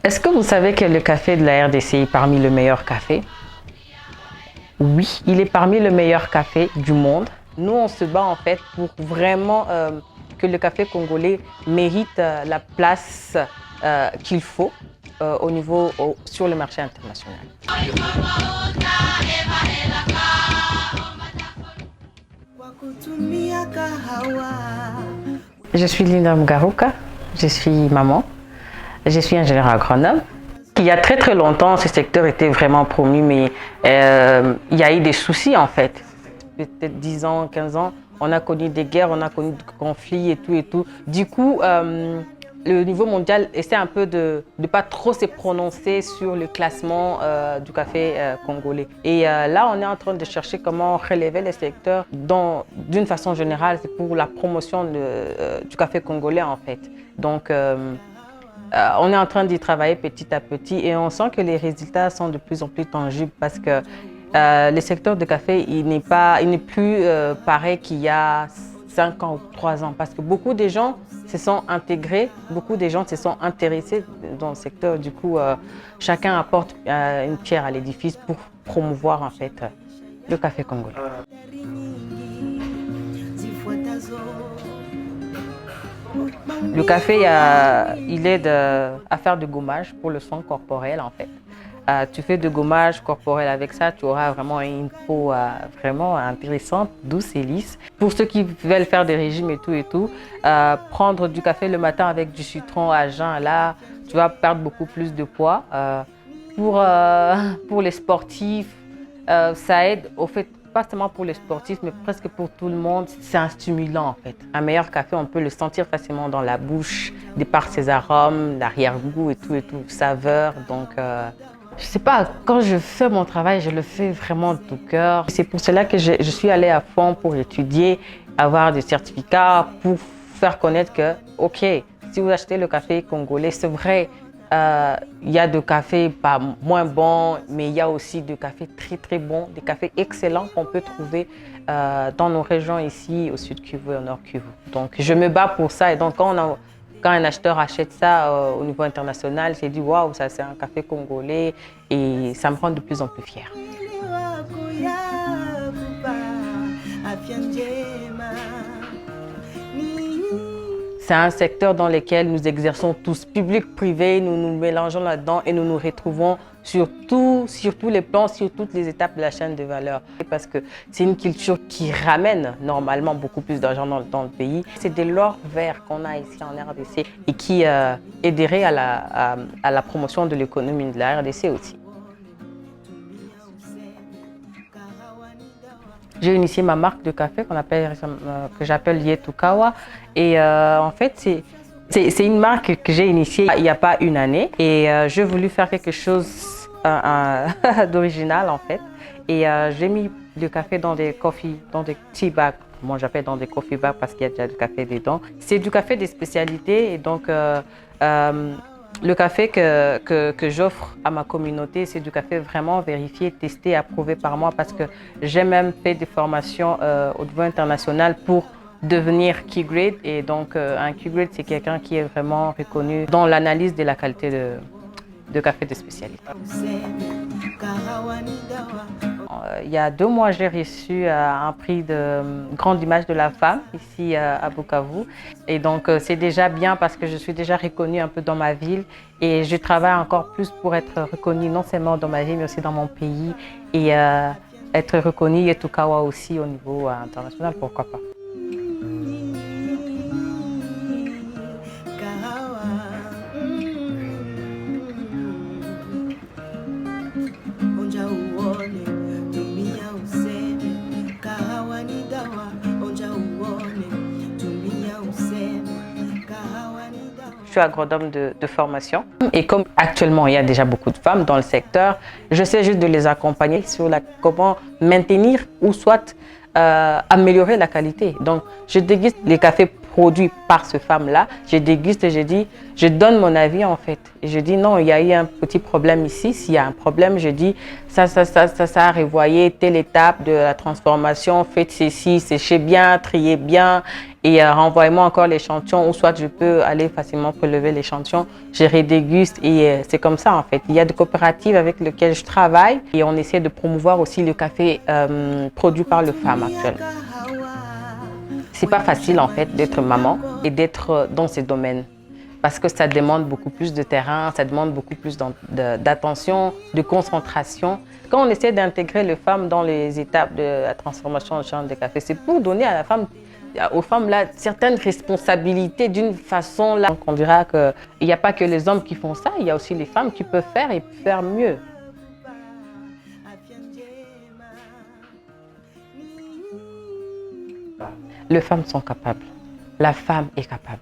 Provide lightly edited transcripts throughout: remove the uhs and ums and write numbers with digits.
Est-ce que vous savez que le café de la RDC est parmi les meilleurs cafés? Oui, il est parmi les meilleurs cafés du monde. Nous, on se bat en fait pour vraiment que le café congolais mérite la place qu'il faut sur le marché international. Je suis Linda Mugaruka, je suis maman, je suis ingénieure agronome. Il y a très très longtemps, ce secteur était vraiment promu, mais il y a eu des soucis en fait. Peut-être 10 ans, 15 ans, on a connu des guerres, on a connu des conflits et tout et tout. Du coup, le niveau mondial essaie un peu de ne pas trop se prononcer sur le classement du café congolais. Et là, on est en train de chercher comment relever le secteur d'une façon générale, c'est pour la promotion du café congolais en fait. Donc, on est en train d'y travailler petit à petit et on sent que les résultats sont de plus en plus tangibles parce que le secteur du café, il n'est plus pareil qu'il y a 5 ans ou 3 ans parce que beaucoup de gens se sont intégrés, beaucoup de gens se sont intéressés dans le secteur. Du coup, chacun apporte une pierre à l'édifice pour promouvoir en fait le café congolais. Le café, il aide à faire du gommage pour le soin corporel en fait. Tu fais du gommage corporel avec ça, tu auras vraiment une peau vraiment intéressante, douce et lisse. Pour ceux qui veulent faire des régimes et tout, prendre du café le matin avec du citron à jeun, là, tu vas perdre beaucoup plus de poids. Pour les sportifs, ça aide au fait, pas seulement pour les sportifs, mais presque pour tout le monde, c'est un stimulant en fait. Un meilleur café, on peut le sentir facilement dans la bouche, de par ses arômes, l'arrière-goût et tout, saveur. Donc, je sais pas, quand je fais mon travail, je le fais vraiment de tout cœur. C'est pour cela que je suis allée à fond pour étudier, avoir des certificats, pour faire connaître que, ok, si vous achetez le café congolais, c'est vrai, il y a des cafés pas moins bons, mais il y a aussi des cafés très très bons, des cafés excellents qu'on peut trouver dans nos régions ici, au Sud Kivu et au Nord Kivu. Donc je me bats pour ça et donc quand un acheteur achète ça au niveau international, j'ai dit waouh, ça c'est un café congolais et ça me rend de plus en plus fière. C'est un secteur dans lequel nous exerçons tous, public, privé, nous nous mélangeons là-dedans et nous nous retrouvons sur tous les plans, sur toutes les étapes de la chaîne de valeur. Parce que c'est une culture qui ramène normalement beaucoup plus d'argent dans le pays. C'est de l'or vert qu'on a ici en RDC et qui aiderait à la promotion de l'économie de la RDC aussi. J'ai initié ma marque de café que j'appelle Yetukawa. Et en fait, c'est une marque que j'ai initiée il n'y a pas une année. Et j'ai voulu faire quelque chose d'original en fait. Et j'ai mis le café dans des tea bags. Moi, j'appelle dans des coffee bags parce qu'il y a déjà du café dedans. C'est du café des spécialités. Et donc, le café que j'offre à ma communauté, c'est du café vraiment vérifié, testé, approuvé par moi parce que j'ai même fait des formations au niveau international pour devenir Key Grade. Et donc, un Key Grade, c'est quelqu'un qui est vraiment reconnu dans l'analyse de la qualité de café de spécialité. Il y a 2 mois, j'ai reçu un prix de grande image de la femme ici à Bukavu. Et donc, c'est déjà bien parce que je suis déjà reconnue un peu dans ma ville. Et je travaille encore plus pour être reconnue non seulement dans ma ville, mais aussi dans mon pays. Et être reconnue Yetukawa aussi au niveau international, pourquoi pas. Je suis agronome de formation et comme actuellement il y a déjà beaucoup de femmes dans le secteur, j'essaie juste de les accompagner sur comment maintenir ou soit améliorer la qualité. Donc je déguste les cafés produit par ce femme-là, je déguste et je dis, je donne mon avis en fait. Et je dis non, il y a eu un petit problème ici. S'il y a un problème, je dis ça a revoyé telle étape de la transformation, faites ceci, séchez bien, triez bien et renvoyez-moi encore l'échantillon ou soit je peux aller facilement prélever l'échantillon. Je redéguste et c'est comme ça en fait. Il y a des coopératives avec lesquelles je travaille et on essaie de promouvoir aussi le café produit par les femmes actuellement. C'est pas facile en fait d'être maman et d'être dans ces domaines parce que ça demande beaucoup plus de terrain, ça demande beaucoup plus d'attention, de concentration. Quand on essaie d'intégrer les femmes dans les étapes de la transformation en chambre de café, c'est pour donner à la femme, aux femmes là certaines responsabilités d'une façon là. Donc on dira qu'il n'y a pas que les hommes qui font ça, il y a aussi les femmes qui peuvent faire et faire mieux. Les femmes sont capables. La femme est capable.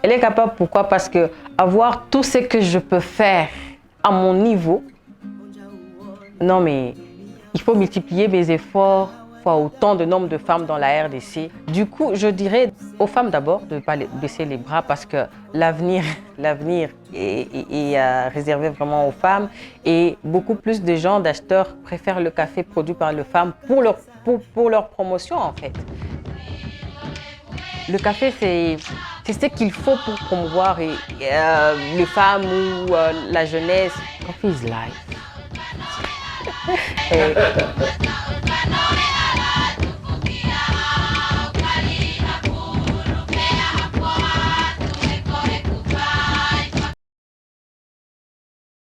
Elle est capable pourquoi? Parce que avoir tout ce que je peux faire à mon niveau, non mais il faut multiplier mes efforts fois autant de nombre de femmes dans la RDC. Du coup, je dirais aux femmes d'abord de ne pas baisser les bras parce que l'avenir est réservé vraiment aux femmes et beaucoup plus de gens, d'acheteurs préfèrent le café produit par les femmes pour leur promotion en fait. Le café, c'est ce qu'il faut pour promouvoir les femmes ou la jeunesse. Coffee is life.